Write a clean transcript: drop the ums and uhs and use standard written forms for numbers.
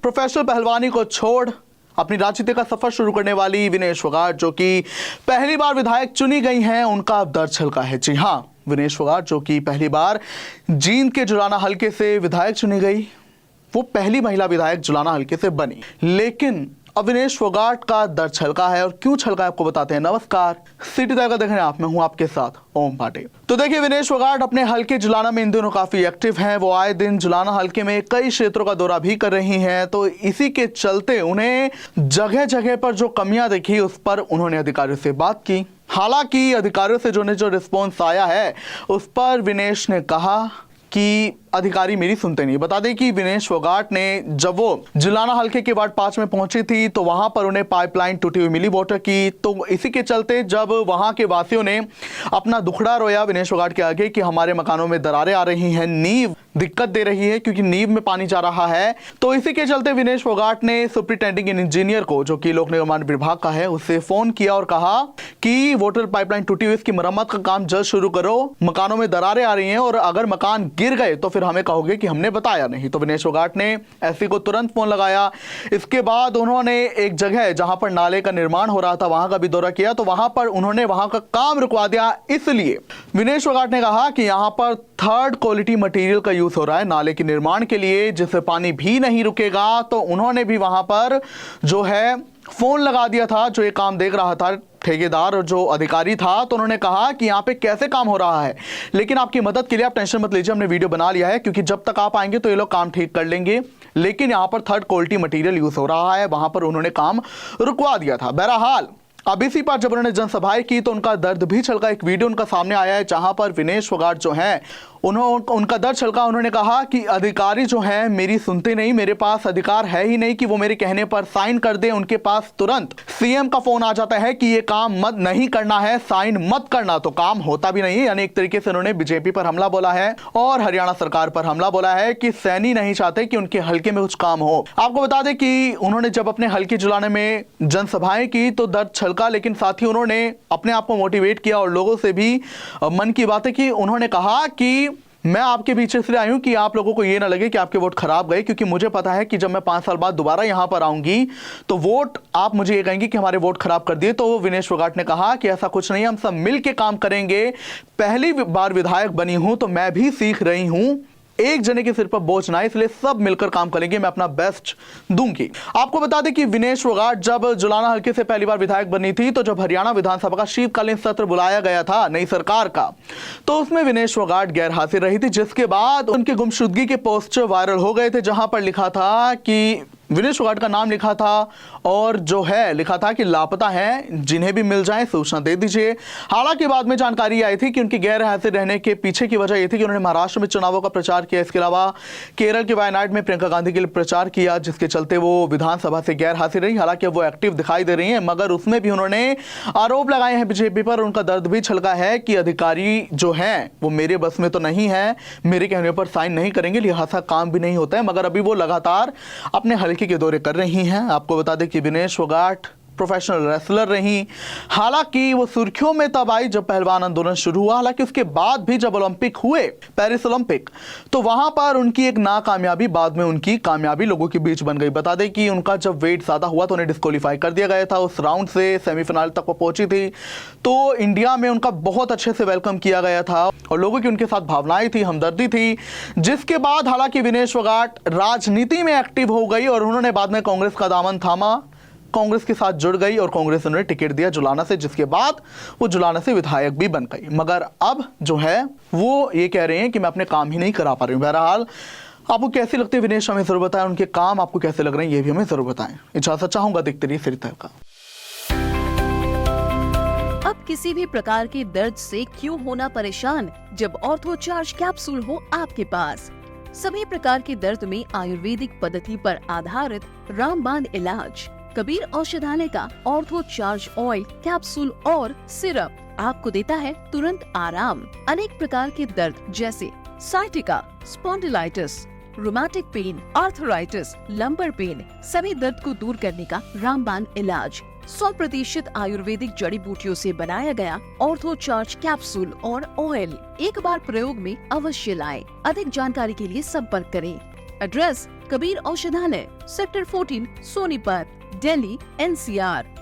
Professional पहलवानी को छोड़ अपनी राजनीति का सफर शुरू करने वाली विनेश फोगाट, जो कि पहली बार विधायक चुनी गई हैं, उनका अब दर्द छलका है। जी हां, विनेश फोगाट जो कि पहली बार जींद के जुलाना हलके से विधायक चुनी गई, वो पहली महिला विधायक जुलाना हलके से बनी। लेकिन अब विनेश फोगाट का दर्द छलका है, और क्यों छलका है आपको बताते हैं। नमस्कार, सिटी टाइगर देख रहे हैं आप, मैं हूं आपके साथ ओम पाटिल। तो देखिए, विनेश फोगाट अपने हलके जुलाना में इन दिनों काफी एक्टिव हैं। वो आए दिन जुलाना हलके में कई क्षेत्रों का दौरा भी कर रही हैं। तो इसी के चलते उन्हें जगह जगह पर जो कमियां दिखी, उस पर उन्होंने अधिकारियों से बात की। हालांकि अधिकारियों से जो रिस्पॉन्स आया है, उस पर विनेश ने कहा कि अधिकारी मेरी सुनते नहीं। बता दें कि विनेश फोगाट ने जब वो जुलाना हलके के वार्ड 5 में पहुंची थी, तो वहां पर उन्हें पाइपलाइन टूटी हुई मिली वाटर की। तो इसी के चलते जब वहां के वासियों ने अपना दुखड़ा रोया विनेश फोगाट के आगे कि हमारे मकानों में दरारें आ रही हैं, नींव दिक्कत दे रही है क्योंकि नींव में पानी जा रहा है, तो इसी के चलते विनेश फोगाट ने सुपरिटेंडिंग इंजीनियर को, जो कि लोक निर्माण विभाग का है, उससे फोन किया और कहा कि वाटर पाइपलाइन टूटी हुई, इसकी मरम्मत का काम जल्द शुरू करो, मकानों में दरारें आ रही हैं और अगर मकान गिर गए तो फिर हमें कहोगे कि हमने बताया नहीं। तो विनेश फोगाट ने एसपी को तुरंत फोन लगाया। इसके बाद उन्होंने एक जगह जहां पर नाले का निर्माण हो रहा था, वहां का भी दौरा किया। तो वहां पर उन्होंने वहां का काम रुकवा दिया। इसलिए विनेश फोगाट ने कहा कि यहां पर थर्ड क्वालिटी मटेरियल का यूज हो रहा है नाले के निर्माण के लिए, जिससे पानी भी नहीं रुकेगा। तो उन्होंने भी वहां पर जो है फोन लगा दिया था, जो ये काम देख रहा था ठेकेदार और जो अधिकारी था। तो उन्होंने कहा कि यहाँ पे कैसे काम हो रहा है, लेकिन आपकी मदद के लिए आप टेंशन मत लीजिए, हमने वीडियो बना लिया है, क्योंकि जब तक आप आएंगे तो ये लोग काम ठीक कर लेंगे। लेकिन यहाँ पर थर्ड क्वालिटी मटेरियल यूज हो रहा है, वहां पर उन्होंने काम रुकवा दिया था। बहरहाल अब इसी पर जब उन्होंने जनसभाएं की तो उनका दर्द भी छलका। एक वीडियो उनका सामने आया है जहां पर विनेश फोगाट जो हैं, उनका दर्द छलका। उन्होंने कहा कि अधिकारी जो हैं मेरी सुनते नहीं, मेरे पास अधिकार है ही नहीं कि वो मेरे कहने पर साइन कर दें। उनके पास तुरंत सीएम का फोन आ जाता है कि ये काम मत नहीं करना है, साइन मत करना, तो काम होता भी नहीं है। यानी एक तरीके से उन्होंने बीजेपी पर हमला बोला है और हरियाणा सरकार पर हमला बोला है कि सैनी नहीं चाहते कि उनके हल्के में कुछ काम हो। आपको बता दें कि उन्होंने जब अपने हल्के जुलाने में जनसभाएं की तो दर्द छलका, लेकिन साथ ही उन्होंने अपने आप को मोटिवेट किया और लोगों से भी मन की बातें की। उन्होंने कहा कि मैं आपके पीछे इसलिए आई हूं कि आप लोगों को ये ना लगे कि आपके वोट खराब गए, क्योंकि मुझे पता है कि जब मैं 5 साल बाद दोबारा यहां पर आऊंगी तो वोट आप मुझे ये कहेंगे कि हमारे वोट खराब कर दिए। तो विनेश फोगाट ने कहा कि ऐसा कुछ नहीं, हम सब मिल के काम करेंगे। पहली बार विधायक बनी हूं तो मैं भी सीख रही हूं, एक जने के सिर पर बोझ ना, इसलिए सब मिलकर काम करेंगे, मैं अपना बेस्ट दूंगी। आपको बता दें कि विनेश फोगाट जब जुलाना हल्के से पहली बार विधायक बनी थी, तो जब हरियाणा विधानसभा का शीतकालीन सत्र बुलाया गया था नई सरकार का, तो उसमें विनेश फोगाट गैर हाजिर रही थी, जिसके बाद उनके गुमशुदगी के पोस्टर वायरल हो गए थे, जहां पर लिखा था कि विनेश फोगाट का नाम लिखा था और जो है लिखा था कि लापता हैं, जिन्हें भी मिल जाए सूचना दे दीजिए। हालांकि बाद में जानकारी आई थी कि उनकी गैर हाजिर रहने के पीछे की वजह यह थी कि उन्होंने महाराष्ट्र में चुनावों का प्रचार किया, इसके अलावा केरल के वायनाड में प्रियंका गांधी के लिए प्रचार किया, जिसके चलते वो विधानसभा से गैर हाजिर रही। हालांकि वो एक्टिव दिखाई दे रही है, मगर उसमें भी उन्होंने आरोप लगाए हैं बीजेपी पर। उनका दर्द भी छलका है कि अधिकारी जो हैं वो मेरे बस में तो नहीं है, मेरे कहने पर साइन नहीं करेंगे, लिहाजा काम भी नहीं होता है। मगर अभी वो लगातार अपने हल्के के दौरे कर रही हैं। आपको बता दें कि विनेश फोगाट प्रोफेशनल रेसलर रही। हालांकि वो सुर्खियों में तब आई जब पहलवान आंदोलन शुरू हुआ। हालांकि उसके बाद भी जब ओलंपिक हुए, पेरिस ओलंपिक, तो वहां पर उनकी एक नाकामयाबी बाद में उनकी कामयाबी लोगों के बीच बन गई। बता दें कि उनका जब वेट ज्यादा हुआ तो उन्हें डिस्क्वालीफाई कर दिया गया था। उस राउंड से सेमीफाइनल तक वो पहुंची थी, तो इंडिया में उनका बहुत अच्छे से वेलकम किया गया था और लोगों की उनके साथ भावनाएं थी, हमदर्दी थी। जिसके बाद हालांकि विनेश फोगाट राजनीति में एक्टिव हो गई और उन्होंने बाद में कांग्रेस का दामन थामा, कांग्रेस के साथ जुड़ गई और कांग्रेस ने उन्हें टिकट दिया जुलाना से, जिसके बाद वो जुलाना से विधायक भी बन गई। मगर अब जो है वो ये कह रहे हैं कि मैं अपने काम ही नहीं करा पा रही हूं। बहरहाल आपको कैसी लगती है विनेश, हमें जरूर बताएं। उनके काम आपको कैसे लग रहे हैं ये भी हमें जरूर बताएं। इजाजत चाहूंगा, देखते रहिए सिटी टाइगर का। अब किसी भी प्रकार के दर्द से क्यों होना परेशान, जब ऑर्थो चार्ज कैप्सूल हो आपके पास। सभी प्रकार के दर्द में आयुर्वेदिक पद्धति पर आधारित रामबाण इलाज। कबीर औषधालय का ऑर्थो चार्ज ऑयल, कैप्सूल और सिरप आपको देता है तुरंत आराम। अनेक प्रकार के दर्द जैसे sciatica, spondylitis, rheumatic pain, arthritis, lumbar pain, सभी दर्द को दूर करने का रामबाण इलाज। 100% आयुर्वेदिक जड़ी बूटियों से बनाया गया ऑर्थो चार्ज कैप्सूल और ऑयल एक बार प्रयोग में अवश्य लाएं। अधिक जानकारी के लिए संपर्क करें। एड्रेस कबीर औषधालय, सेक्टर 14, सोनीपत, दिल्ली, NCR।